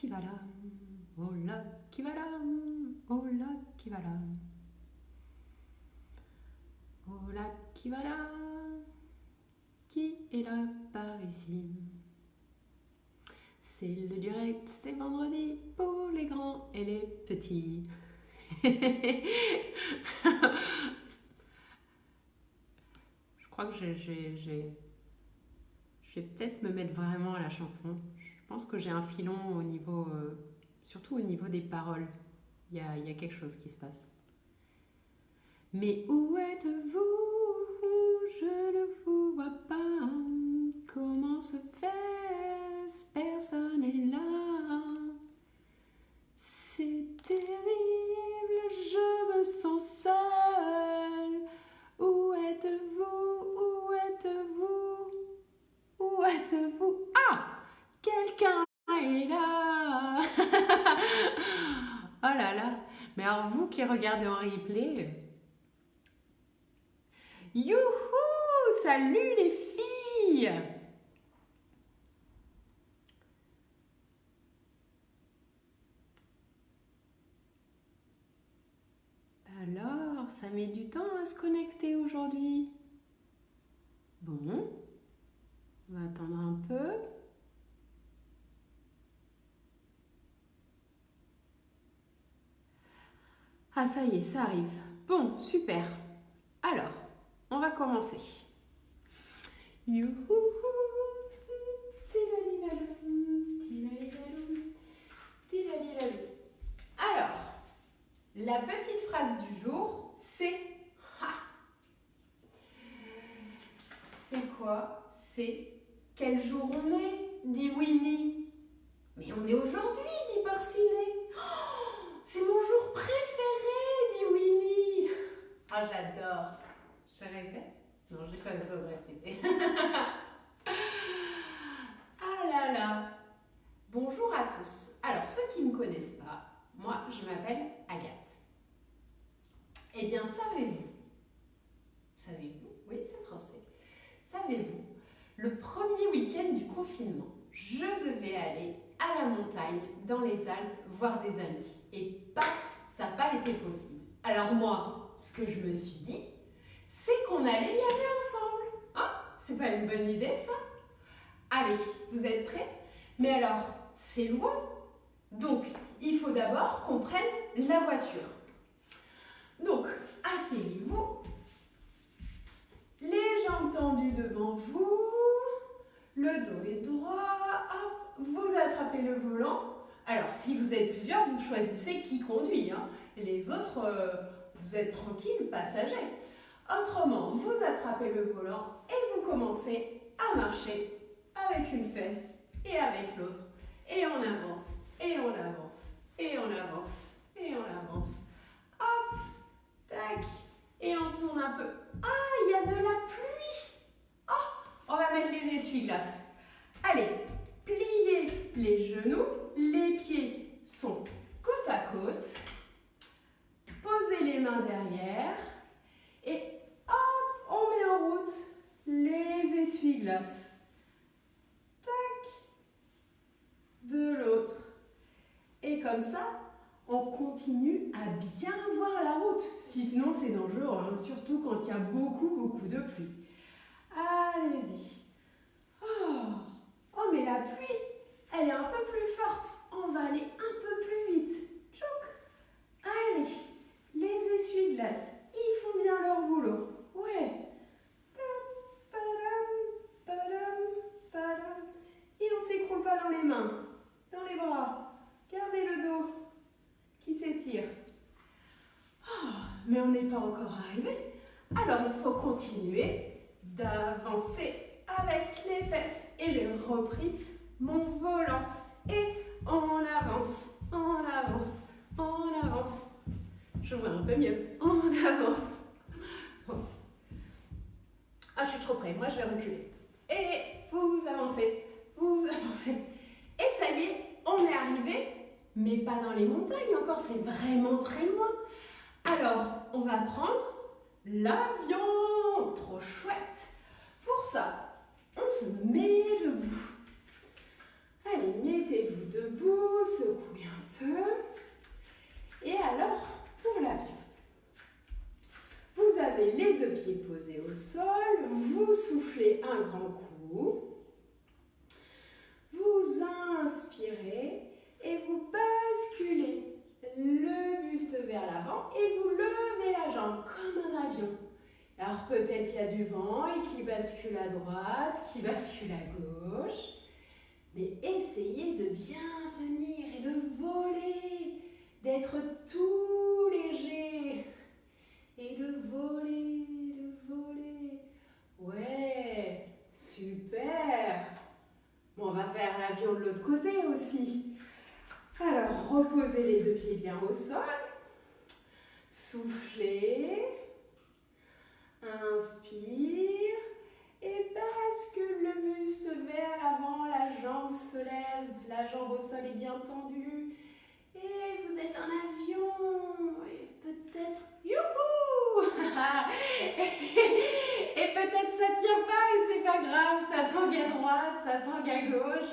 qui va là, oh là qui va là, oh là qui va là, oh là qui va là, qui est là par ici? C'est le direct, c'est vendredi pour les grands et les petits. Je crois que je vais peut-être me mettre vraiment à la chanson. Je pense que j'ai un filon au niveau, surtout au niveau des paroles. Il y a quelque chose qui se passe. Mais où êtes-vous? Je ne vous vois pas. Comment se fait-ce? Personne n'est là. C'est terrible, je me sens seule. Où êtes-vous? Où êtes-vous? Où êtes-vous? Ah! Quelqu'un est là. Oh là là. Mais alors vous qui regardez en replay, youhou! Salut les filles! Alors, ça met du temps à se connecter aujourd'hui. Bon, on va attendre un peu. Ah, ça y est, ça arrive. Bon, super. Alors, on va commencer. Youhou! Alors, la petite phrase du jour, c'est c'est quoi? C'est quel jour on est? Dit Winnie. Mais on est aujourd'hui, dit Parcinet. Oh, c'est mon jour préféré, dit Winnie. Ah, j'adore. Je répète? Non, j'ai pas besoin de répéter. Ah là là. Bonjour à tous. Alors, ceux qui ne me connaissent pas, moi, je m'appelle Agathe. Eh bien, savez-vous, oui, c'est français, savez-vous, le premier week-end du confinement, je devais aller à la montagne, dans les Alpes, voir des amis. Et paf, ça n'a pas été possible. Alors moi, ce que je me suis dit, c'est qu'on allait y aller ensemble. Hein? C'est pas une bonne idée, ça? Allez, vous êtes prêts? Mais alors, c'est loin. Donc, il faut d'abord qu'on prenne la voiture. Donc, asseyez-vous, les jambes tendues devant vous, le dos est droit, hop, vous attrapez le volant. Alors, si vous êtes plusieurs, vous choisissez qui conduit. Hein. Les autres, vous êtes tranquille, passager. Autrement, vous attrapez le volant et vous commencez à marcher avec une fesse et avec l'autre. Et on avance, et on avance, et on avance, et on avance. Hop, tac, et on tourne un peu. Ah, il y a de la pluie. Oh, on va mettre les essuie-glaces. Allez, pliez les genoux, les pieds sont côte à côte. Posez les mains derrière et hop, on met en route les essuie-glaces. Tac, de l'autre. Et comme ça, on continue à bien voir la route. Sinon, c'est dangereux, hein, surtout quand il y a beaucoup de pluie. Allez-y. Oh, mais la pluie, elle est un peu plus forte. On va aller un peu plus vite. Tchouk. Allez, les essuie-glaces, ils font bien leur boulot. Ouais. Et on ne s'écroule pas dans les mains, dans les bras. Gardez le dos qui s'étire. Oh, mais on n'est pas encore arrivé. Alors il faut continuer d'avancer avec les fesses. Et j'ai repris mon volant. Et on avance, on avance, on avance. Je vois un peu mieux. On avance. Ah, je suis trop près. Moi, je vais reculer. Et vous avancez, vous avancez. Et ça y est, on est arrivé, mais pas dans les montagnes encore. C'est vraiment très loin. Alors, on va prendre l'avion. Trop chouette. Pour ça, on se met debout. Allez, mettez-vous debout, secouez un peu. Et alors, pour l'avion, vous avez les deux pieds posés au sol, vous soufflez un grand coup, vous inspirez et vous basculez le buste vers l'avant et vous levez la jambe comme un avion. Alors peut-être il y a du vent et qui bascule à droite, qui bascule à gauche, mais essayez de bien tenir et de voler, d'être tout léger et de voler, de voler. Ouais, super. Bon, on va faire l'avion de l'autre côté aussi. Alors, reposez les deux pieds bien au sol. Soufflez. Inspire. Et bascule le buste vers l'avant. La jambe se lève. La jambe au sol est bien tendue. Et vous êtes en avion. Et peut-être... Youhou. Et peut-être ça tient pas et c'est pas grave. Ça tangue à droite, ça tangue à gauche.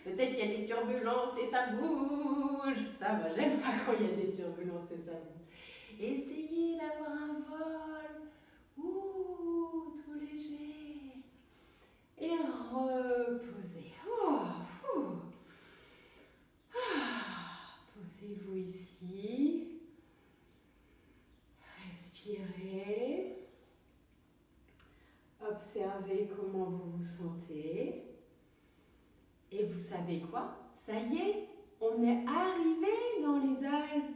Peut-être qu'il y a des turbulences et ça bouge. Ça, moi, j'aime pas quand il y a des turbulences et ça bouge. Essayez d'avoir un vol. Ouh, tout léger. Et reposez. Posez-vous ici. Respirez. Observez comment vous vous sentez. Et vous savez quoi? Ça y est, on est arrivé dans les Alpes.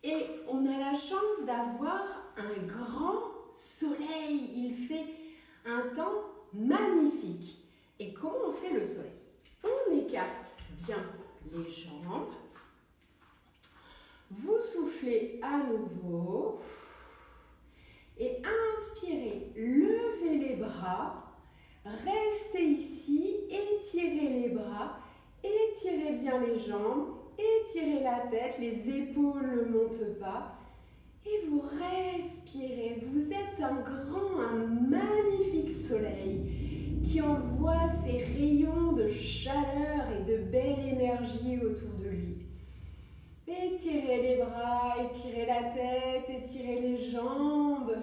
Et on a la chance d'avoir un grand soleil. Il fait un temps magnifique. Et comment on fait le soleil? On écarte bien les jambes. Vous soufflez à nouveau. Et inspirez, levez les bras. Restez ici, étirez les bras, étirez bien les jambes, étirez la tête, les épaules ne montent pas. Et vous respirez, vous êtes un magnifique soleil qui envoie ses rayons de chaleur et de belle énergie autour de lui. Étirez les bras, étirez la tête, étirez les jambes.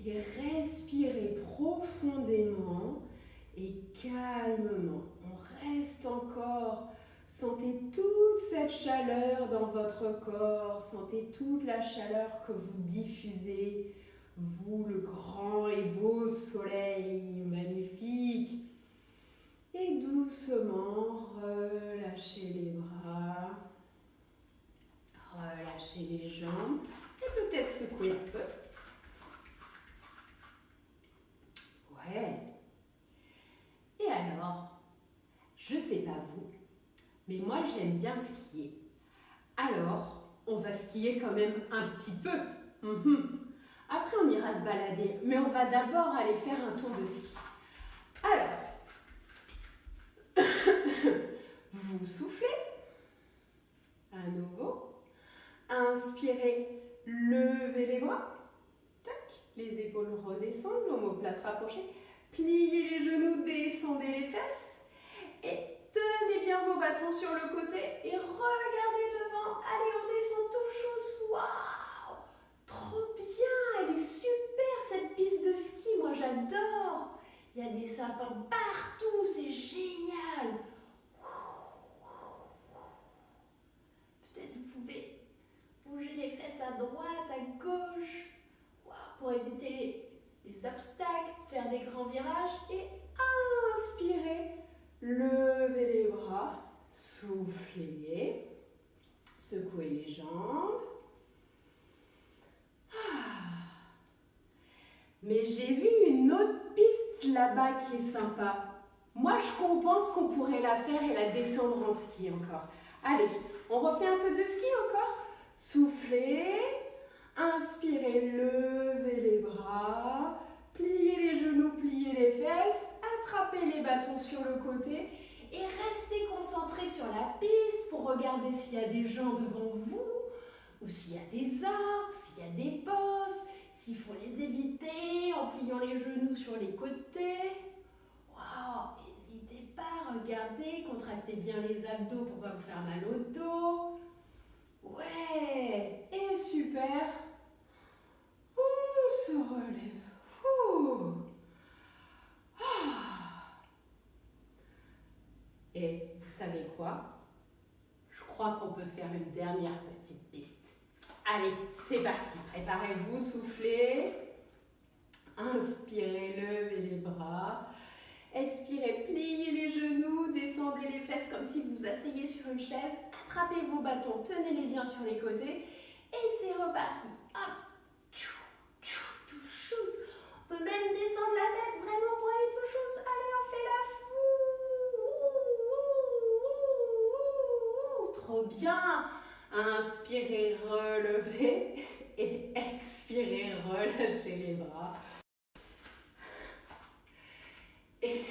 Et respirez profondément et calmement. On reste encore. Sentez toute cette chaleur dans votre corps. Sentez toute la chaleur que vous diffusez. Vous, le grand et beau soleil magnifique. Et doucement, relâchez les bras. Relâchez les jambes. Et peut-être secouer un peu. Ouais. Et alors, je sais pas vous, mais moi j'aime bien skier. Alors, on va skier quand même un petit peu. Après, on ira se balader, mais on va d'abord aller faire un tour de ski. Alors, vous soufflez. À nouveau. Inspirez, levez les bras. Les épaules redescendent, l'omoplate rapprochée. Pliez les genoux, descendez les fesses. Et tenez bien vos bâtons sur le côté et regardez devant. Allez, on descend tout chousse. Waouh! Trop bien! Elle est super cette piste de ski. Moi, j'adore. Il y a des sapins partout. C'est génial. Peut-être vous pouvez bouger les fesses à droite, à gauche. Pour éviter les obstacles, faire des grands virages et inspirez, levez les bras, soufflez, secouez les jambes. Mais j'ai vu une autre piste là-bas qui est sympa. Moi, je pense qu'on pourrait la faire et la descendre en ski encore. Allez, on refait un peu de ski encore. Soufflez. Inspirez, levez les bras, pliez les genoux, pliez les fesses, attrapez les bâtons sur le côté et restez concentrés sur la piste pour regarder s'il y a des gens devant vous ou s'il y a des arbres, s'il y a des bosses, s'il faut les éviter en pliant les genoux sur les côtés. Waouh, n'hésitez pas regardez, contractez bien les abdos pour pas vous faire mal au dos. Ouais, et super. On se relève. Ouh. Ah. Et vous savez quoi? Je crois qu'on peut faire une dernière petite piste. Allez, c'est parti. Préparez-vous, soufflez. Inspirez, levez les bras. Expirez, pliez les genoux, descendez les fesses comme si vous asseyez sur une chaise. Attrapez vos bâtons, tenez-les bien sur les côtés. Et c'est reparti. Hop. Tout chose. On peut même descendre la tête vraiment pour aller tout chose. Allez, on fait la foule. Trop bien. Inspirez, relevez. Et expirez, relâchez les bras. Et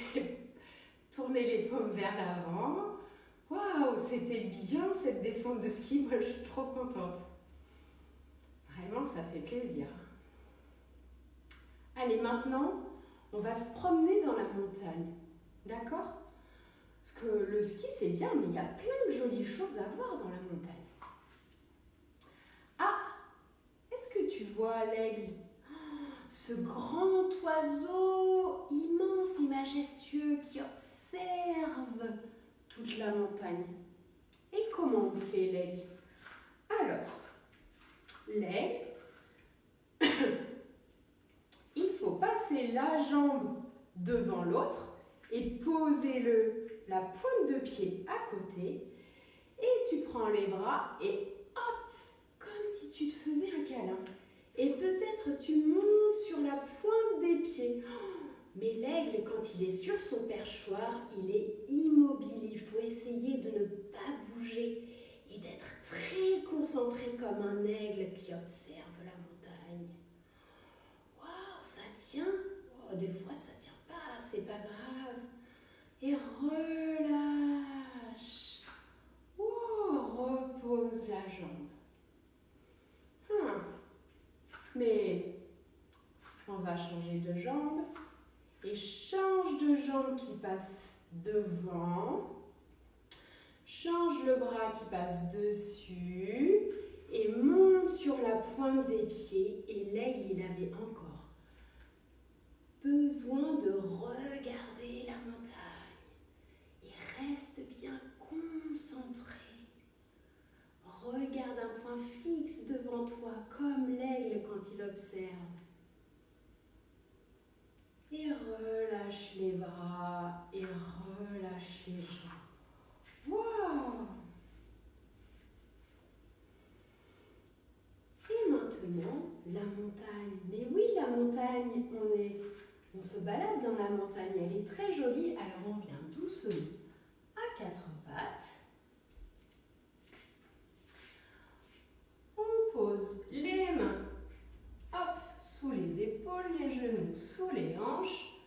tournez les paumes vers l'avant. Waouh, c'était bien cette descente de ski. Moi, je suis trop contente. Vraiment, ça fait plaisir. Allez, maintenant, on va se promener dans la montagne. D'accord? Parce que le ski, c'est bien, mais il y a plein de jolies choses à voir dans la montagne. Ah! Est-ce que tu vois l'aigle? Ce grand oiseau immense et majestueux qui observe toute la montagne. Et comment on fait l'aigle? Alors, l'aigle, il faut passer la jambe devant l'autre et poser la pointe de pied à côté. Et tu prends les bras et hop, comme si tu te faisais un câlin. Et peut-être tu montes sur la pointe des pieds. Mais l'aigle, quand il est sur son perchoir, il est immobile. Il faut essayer de ne pas bouger et d'être très concentré comme un aigle qui observe la montagne. Waouh, ça tient. Oh, des fois, ça tient pas, c'est pas grave. Et relâche. Oh, repose la jambe. Mais on va changer de jambe et change de jambe qui passe devant, change le bras qui passe dessus et monte sur la pointe des pieds. Et l'aigle, il avait encore besoin de regarder la montagne. Et reste bien concentré. Regarde un point fixe devant toi, comme l'aigle quand il observe. Et relâche les bras et relâche les jambes. Waouh! Et maintenant, la montagne. Mais oui, la montagne, on se balade dans la montagne. Elle est très jolie. Alors on vient doucement à quatre pattes. On pose les mains, hop, sous les épaules, les genoux sous les hanches.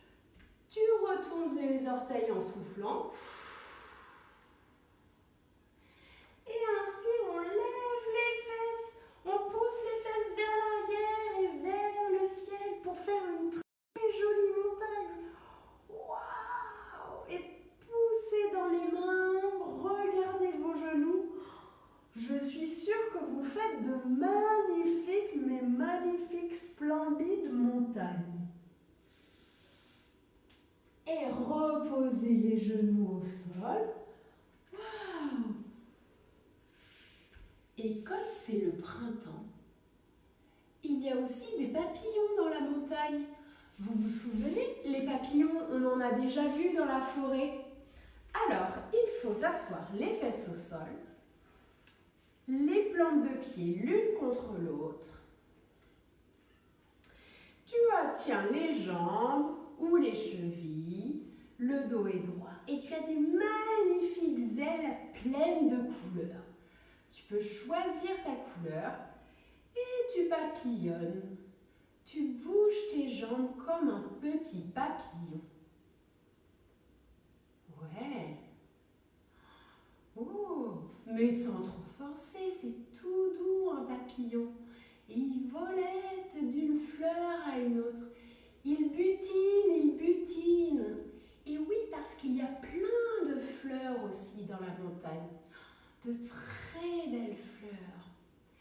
Tu retournes les orteils en soufflant. Et inspire, on lève les fesses. On pousse les fesses vers l'arrière et vers le ciel pour faire une très jolie montagne. Waouh! Et poussez dans les mains, regardez vos genoux. Je suis sûre que vous faites de magnifiques, mais magnifiques, splendides montagnes. Et reposez les genoux au sol. Waouh! Et comme c'est le printemps, il y a aussi des papillons dans la montagne. Vous vous souvenez, les papillons, on en a déjà vu dans la forêt. Alors, il faut asseoir les fesses au sol, les plantes de pied l'une contre l'autre. Tu tiens les jambes ou les chevilles, le dos est droit et tu as des magnifiques ailes pleines de couleurs. Tu peux choisir ta couleur et tu papillonnes. Tu bouges tes jambes comme un petit papillon. Ouais. Oh, mais sans trop forcer, c'est tout doux un papillon. Et il volette d'une fleur à une autre. Il butine, Et oui, parce qu'il y a plein de fleurs aussi dans la montagne. De très belles fleurs.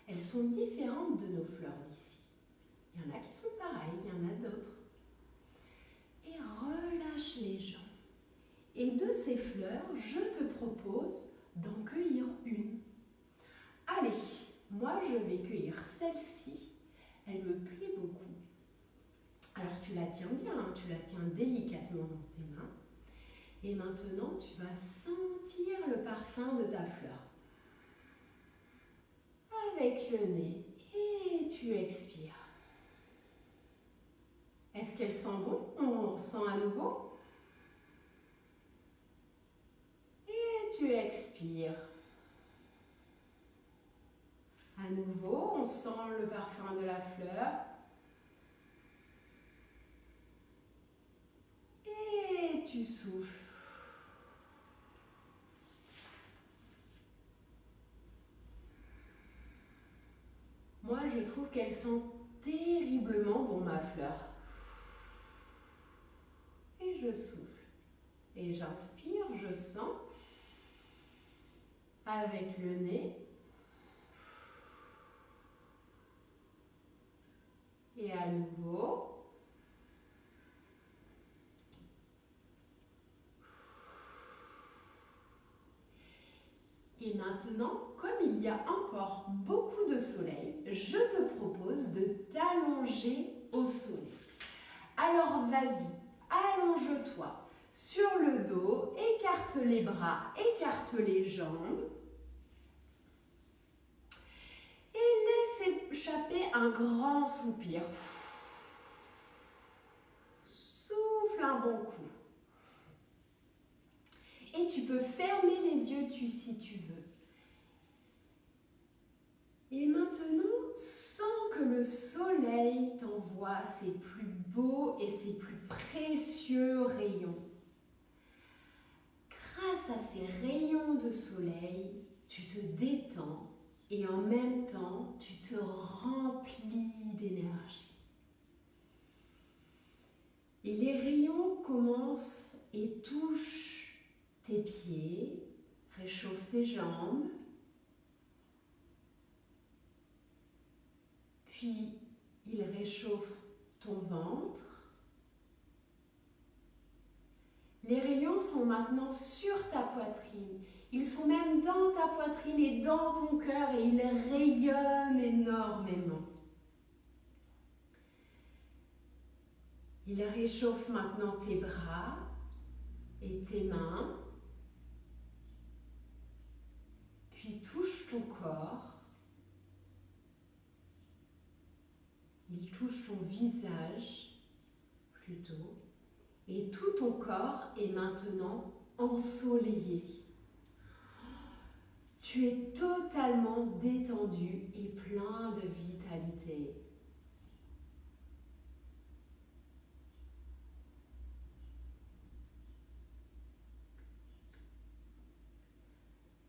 Elles sont différentes de nos fleurs d'ici. Il y en a qui sont pareilles, il y en a d'autres. Et relâche les jambes. Et de ces fleurs, je te propose d'en cueillir une. Allez, moi je vais cueillir celle-ci. Elle me plaît beaucoup. Alors tu la tiens bien, hein, tu la tiens délicatement dans tes mains. Et maintenant, tu vas sentir le parfum de ta fleur. Avec le nez, et tu expires. Est-ce qu'elle sent bon? On sent à nouveau. Et tu expires. À nouveau, on sent le parfum de la fleur. Et tu souffles. Moi, je trouve qu'elle sent terriblement bon, ma fleur. Et je souffle. Et j'inspire, je sens. Avec le nez. Et à nouveau. Et maintenant, comme il y a encore beaucoup de soleil, je te propose de t'allonger au soleil. Alors vas-y, allonge-toi sur le dos, écarte les bras, écarte les jambes. Et laisse échapper un grand soupir. Souffle un bon coup. Et tu peux fermer les yeux si tu veux. Et maintenant, sens que le soleil t'envoie ses plus beaux et ses plus précieux rayons. Grâce à ces rayons de soleil, tu te détends et en même temps, tu te remplis d'énergie. Et les rayons commencent et touchent tes pieds, réchauffent tes jambes, puis ils réchauffent ton ventre. Les rayons sont maintenant sur ta poitrine. Ils sont même dans ta poitrine et dans ton cœur et ils rayonnent énormément. Ils réchauffent maintenant tes bras et tes mains. Puis touchent ton corps. Ils touchent ton visage plutôt. Et tout ton corps est maintenant ensoleillé. Tu es totalement détendu et plein de vitalité.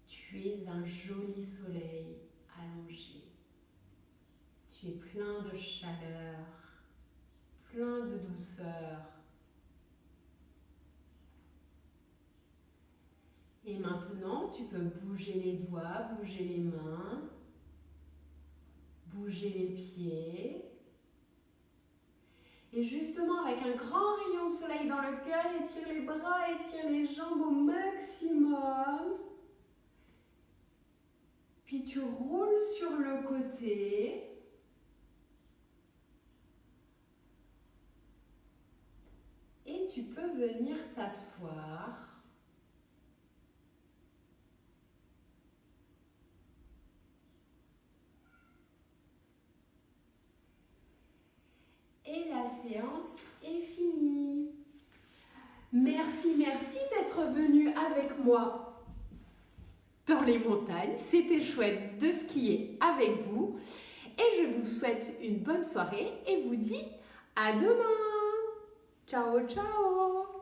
Tu es un joli soleil allongé. Tu es plein de chaleur, plein de douceur. Et maintenant, tu peux bouger les doigts, bouger les mains, bouger les pieds. Et justement, avec un grand rayon de soleil dans le cœur, étire les bras, étire les jambes au maximum. Puis tu roules sur le côté. Et tu peux venir t'asseoir. Et la séance est finie. Merci d'être venu avec moi dans les montagnes. C'était chouette de skier avec vous. Et je vous souhaite une bonne soirée et vous dis à demain. Ciao, ciao.